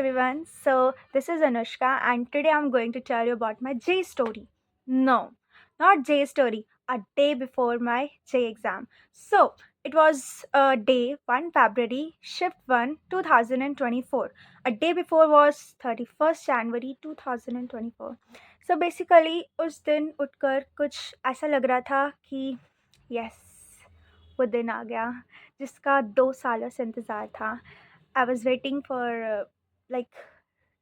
everyone. So, this is Anushka, and today I'm going to tell you about my J story. No, not J story, a day before my J exam. So, it was day 1 February, shift 1, 2024. A day before was 31st January 2024. So, basically, उस दिन उठकर कुछ ऐसा लग रहा था कि yes, वो दिन आ गया जिसका 2 सालों से इंतज़ार था। I was waiting for like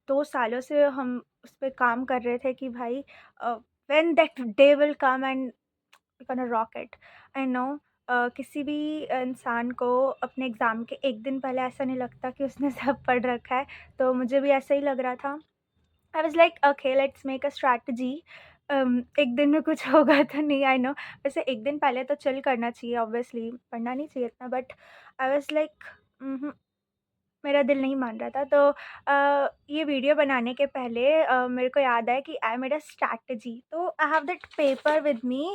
2 सालों से हम उस पे काम कर रहे थे कि भाई when that day will come and we gonna rock it. I know किसी भी इंसान को अपने एग्ज़ाम के 1 दिन पहले ऐसा नहीं लगता कि उसने सब पढ़ रखा है, तो मुझे भी ऐसा ही लग रहा था। आई was like okay let's make a strategy. 1 दिन में कुछ होगा तो नहीं, आई नो। वैसे 1 दिन पहले तो चिल करना चाहिए, ऑब्वियसली पढ़ना नहीं चाहिए इतना, बट आई वाज़ लाइक मेरा दिल नहीं मान रहा था। तो ये वीडियो बनाने के पहले मेरे को याद आया कि आई मेड अ स्ट्रैटेजी, तो I have that paper with me.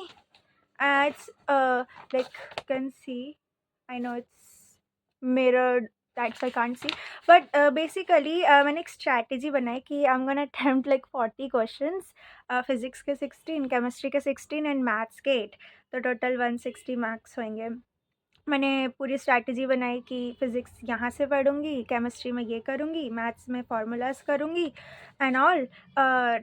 It's like you can see, I know it's mirrored, that's I can't see, but basically मैंने एक स्ट्रैटेजी बनाई कि I am gonna attempt like 40 questions. Physics के 16, chemistry के 16 and maths के 8, तो total 160 marks होंगे। मैंने पूरी स्ट्रैटेजी बनाई कि फ़िज़िक्स यहाँ से पढ़ूँगी, केमिस्ट्री में ये करूँगी, मैथ्स में फ़ॉर्मूलाज़ करूँगी एंड ऑल।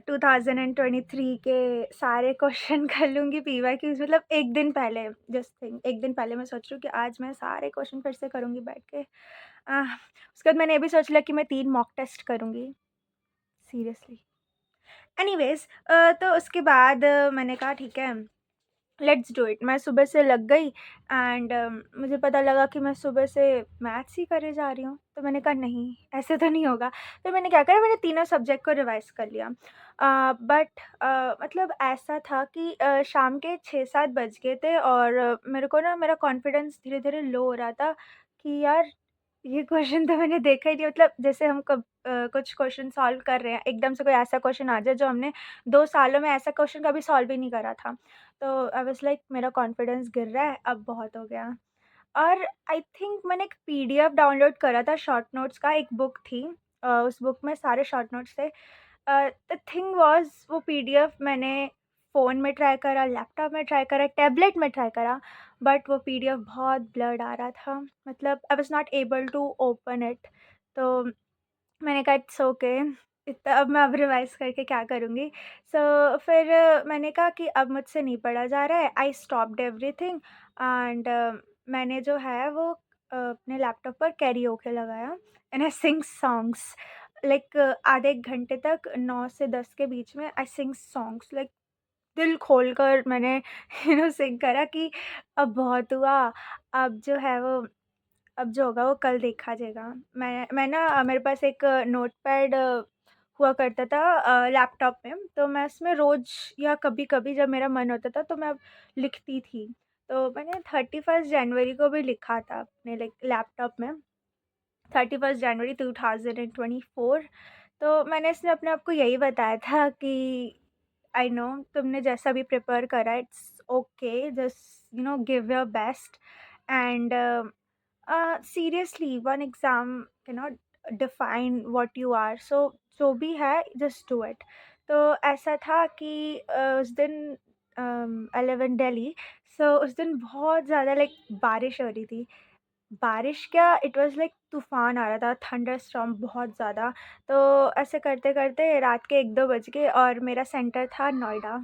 2023 के सारे क्वेश्चन कर लूँगी पीवाईक्यूज़, मतलब 1 दिन पहले। जस्ट थिंक, 1 दिन पहले मैं सोच रही हूँ कि आज मैं सारे क्वेश्चन फिर से करूँगी बैठ के। उसके बाद मैंने ये भी सोच लिया कि मैं 3 मॉक टेस्ट करूँगी, सीरियसली। एनीवेज़, तो उसके बाद मैंने कहा ठीक है, लेट्स डू इट। मैं सुबह से लग गई एंड मुझे पता लगा कि मैं सुबह से मैथ्स ही करे जा रही हूँ, तो मैंने कहा नहीं, ऐसे तो नहीं होगा। फिर मैंने क्या करा, मैंने तीनों सब्जेक्ट को रिवाइज़ कर लिया। बट मतलब ऐसा था कि शाम के 6-7 बज गए थे और मेरे को ना मेरा कॉन्फिडेंस धीरे-धीरे लो हो रहा था कि यार ये क्वेश्चन तो मैंने देखा ही नहीं। मतलब जैसे हम कुछ क्वेश्चन सॉल्व कर रहे हैं, एकदम से कोई ऐसा क्वेश्चन आ जाए जो हमने 2 सालों में ऐसा क्वेश्चन कभी सॉल्व ही नहीं करा था। तो आई वाज़ लाइक मेरा कॉन्फिडेंस गिर रहा है, अब बहुत हो गया। और आई थिंक मैंने एक पीडीएफ डाउनलोड करा था शॉर्ट नोट्स का, एक बुक थी। उस बुक में सारे शॉर्ट नोट्स थे। द थिंग वाज़, वो पीडीएफ मैंने फ़ोन में ट्राई करा, लैपटॉप में ट्राई करा, टैबलेट में ट्राई करा, बट वो पीडीएफ बहुत ब्लर्ड आ रहा था। मतलब I was not able to open it. तो मैंने कहा इट्स ओके, इतना अब मैं अब रिवाइज़ करके क्या करूँगी। फिर मैंने कहा कि अब मुझसे नहीं पढ़ा जा रहा है। आई स्टॉप्ड एवरीथिंग एंड मैंने जो है वो अपने लैपटॉप पर कैरिओके लगाया and I sing songs like आधे 1 घंटे तक, 9 से 10 के बीच में आई सिंग सॉन्ग्स लाइक दिल खोलकर मैंने सिंग करा कि अब बहुत हुआ, अब जो है वो, अब जो होगा वो कल देखा जाएगा। मैं ना मेरे पास एक नोटपैड हुआ करता था लैपटॉप में, तो मैं उसमें रोज़ या कभी-कभी जब मेरा मन होता था तो मैं लिखती थी। तो मैंने 31st जनवरी को भी लिखा था अपने लाइक लैपटॉप में, 31st जनवरी 2024। तो मैंने इसमें अपने आप को यही बताया था कि आई नो तुमने जैसा भी प्रिपेयर करा it's okay, just give your best and seriously one exam cannot define what you are, so जो भी है जस्ट डू इट। तो ऐसा था कि उस दिन 11 दिल्ली, सो उस दिन बहुत ज़्यादा लाइक बारिश हो रही थी। बारिश क्या, इट वाज़ लाइक तूफ़ान आ रहा था, थंडर स्टॉर्म बहुत ज़्यादा। तो ऐसे करते-करते रात के 1-2 बज गए और मेरा सेंटर था नोएडा।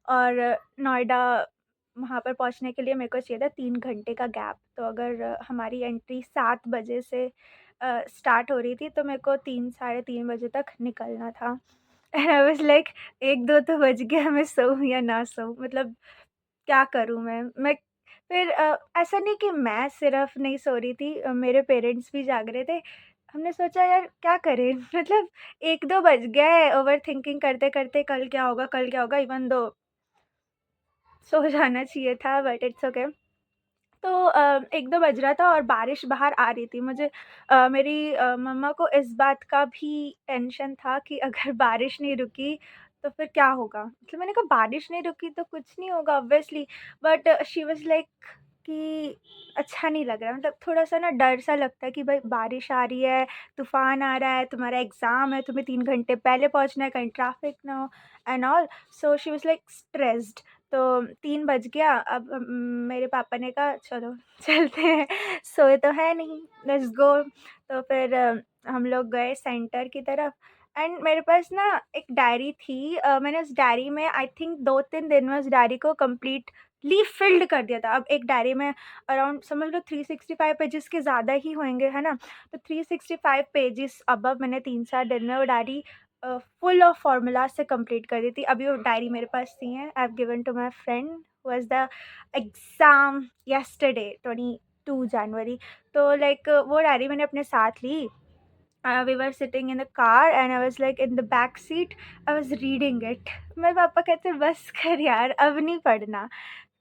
और नोएडा, वहाँ पर पहुँचने के लिए मेरे को चाहिए था 3 घंटे का गैप। तो अगर हमारी एंट्री 7 बजे से स्टार्ट हो रही थी, तो मेरे को 3 साढ़े 3 बजे तक निकलना था। एंड आई वाज़ लाइक 1-2 तो बज गया, मैं सोऊँ या ना सोऊँ? मतलब क्या करूँ मैं? फिर ऐसा नहीं कि मैं सिर्फ़ नहीं सो रही थी, मेरे पेरेंट्स भी जाग रहे थे। हमने सोचा यार क्या करें? मतलब 1-2 बज गए ओवरथिंकिंग करते-करते, कल क्या होगा, कल क्या होगा? इवन दो सो जाना चाहिए था, बट इट्स ओके। तो 1-2 बज रहा था और बारिश बाहर आ रही थी। मुझे मेरी मम्मा को इस बात का भी टेंशन था कि अगर बारिश नहीं रुकी तो फिर क्या होगा? मतलब मैंने कहा बारिश नहीं रुकी तो कुछ नहीं होगा obviously, but she was like कि अच्छा नहीं लग रहा, मतलब थोड़ा-सा ना डर सा लगता है कि भाई बारिश आ रही है, तूफ़ान आ रहा है, तुम्हारा एग्ज़ाम है, तुम्हें 3 घंटे पहले पहुँचना है, कहीं ट्रैफ़िक ना हो and all. So she was like stressed. तो 3 बज गया, अब मेरे पापा ने कहा चलो चलते हैं, सोए तो है नहीं, लेट्स गो। तो फिर हम लोग गए सेंटर की तरफ एंड मेरे पास ना एक डायरी थी। मैंने उस डायरी में आई थिंक 2-3 दिन में उस डायरी को कंप्लीटली फ़िल्ड कर दिया था। अब एक डायरी में अराउंड समझ लो 365 पेजेज़ के ज़्यादा ही होंगे, है ना? तो 365 पेजेज़ अबव मैंने 3-4 दिन में वो डायरी फुल ऑफ फ़ॉर्मूलाज़ से कंप्लीट कर दी थी। अभी वो डायरी मेरे पास नहीं है। I have given to my friend who has the exam yesterday 22 January. तो लाइक वो डायरी मैंने अपने साथ ली। We were sitting in the car and I was like in the back seat, I was reading it. मेरे पापा कहते बस कर यार, अब नहीं पढ़ना।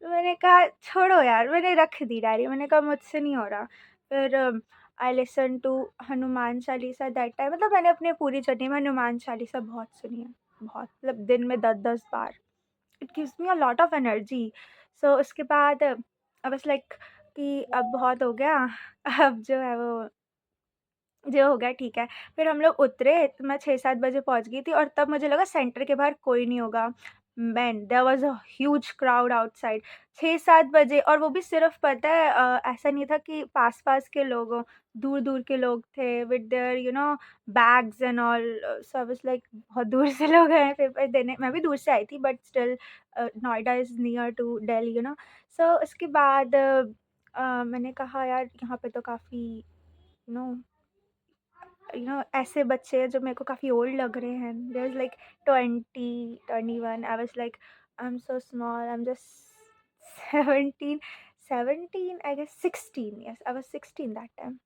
तो मैंने कहा छोड़ो यार, मैंने रख दी डायरी, मैंने कहा मुझसे नहीं हो रहा। फिर I listen to Hanuman Chalisa that time, मतलब मैंने अपनी पूरी जर्नी में हनुमान चालीसा बहुत सुनी है, बहुत, मतलब दिन में 10-10 बार। It gives me a lot of energy. So उसके बाद आई वाज़ लाइक कि अब बहुत हो गया, अब जो है वो जो हो गया ठीक है। फिर हम लोग उतरे, तो मैं 6-7 बजे पहुँच गई थी और तब मुझे लगा सेंटर के बाहर कोई नहीं होगा। Man there was a huge crowd outside 6-7 बजे, और वो भी सिर्फ़ पता है ऐसा नहीं था कि पास-पास के लोग हों, दूर-दूर के लोग थे with their bags and all. So I was like बहुत दूर से लोग आए हैं पेपर देने। मैं भी दूर से आई थी but still Noida is near to Delhi so उसके बाद मैंने कहा यार यहाँ पे तो काफ़ी यू नो ऐसे बच्चे हैं जो मेरे को काफ़ी ओल्ड लग रहे हैं। They was like 20, 21। I was like I am so small, I am just 17, 17 I guess 16, yes I was 16 that time.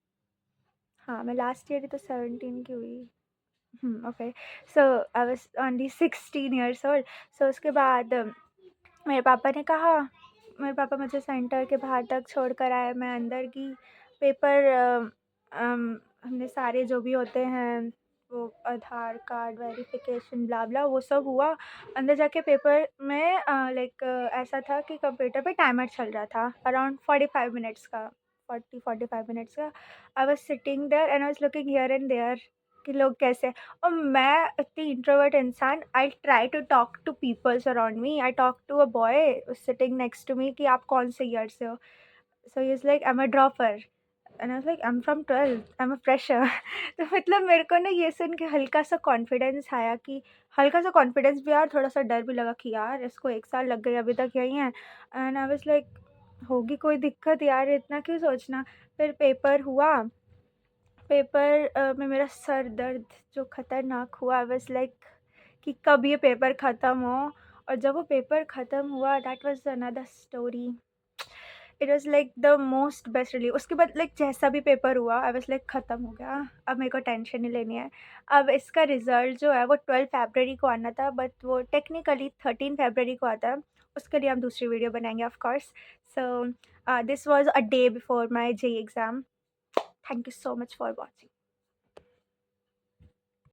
हाँ, मैं लास्ट ईयर ही तो 17 की हुई। Okay. So I was only 16 years old. So उसके बाद मेरे पापा ने कहा, मेरे पापा मुझे सेंटर के बाहर तक छोड़कर आए, मैं अंदर की पेपर हमने सारे जो भी होते हैं वो आधार कार्ड वेरिफिकेशन ब्ला ब्ला वो सब हुआ। अंदर जाके पेपर में लाइक ऐसा था कि कंप्यूटर पे टाइमर चल रहा था अराउंड 45 मिनट्स का, 40-45 मिनट्स का। I was sitting there and I was looking here and there कि लोग कैसे, और मैं इतनी इंट्रोवर्ट इंसान, I try to talk to peoples around me. I talk to a boy sitting next to me कि आप कौन से ईयर से हो? So he is like I am a dropper and I was like I am from 12th, I am a fresher. तो मतलब मेरे को ना ये सुन के हल्का-सा कॉन्फिडेंस आया कि हल्का-सा कॉन्फिडेंस भी आया और थोड़ा-सा डर भी लगा कि यार इसको 1 साल लग गए अभी तक यहीं है। एंड आई वाज़ लाइक होगी कोई दिक्कत यार, इतना क्यों सोचना? फिर पेपर हुआ। पेपर में मेरा सर दर्द जो खतरनाक हुआ, आई वाज़ लाइक कि कब ये पेपर ख़त्म हो। और जब वो पेपर ख़त्म हुआ that was another story. It was like the most best relieve. उसके बाद लाइक जैसा भी पेपर हुआ आई वाज़ लाइक ख़त्म हो गया, अब मेरे को टेंशन नहीं लेनी है। अब इसका रिज़ल्ट जो है वो 12 फ़रवरी को आना था बट वो टेक्निकली 13 फ़रवरी को आता है। उसके लिए हम दूसरी वीडियो बनाएँगे of course. So this was a day before my JEE exam. Thank you so much for watching.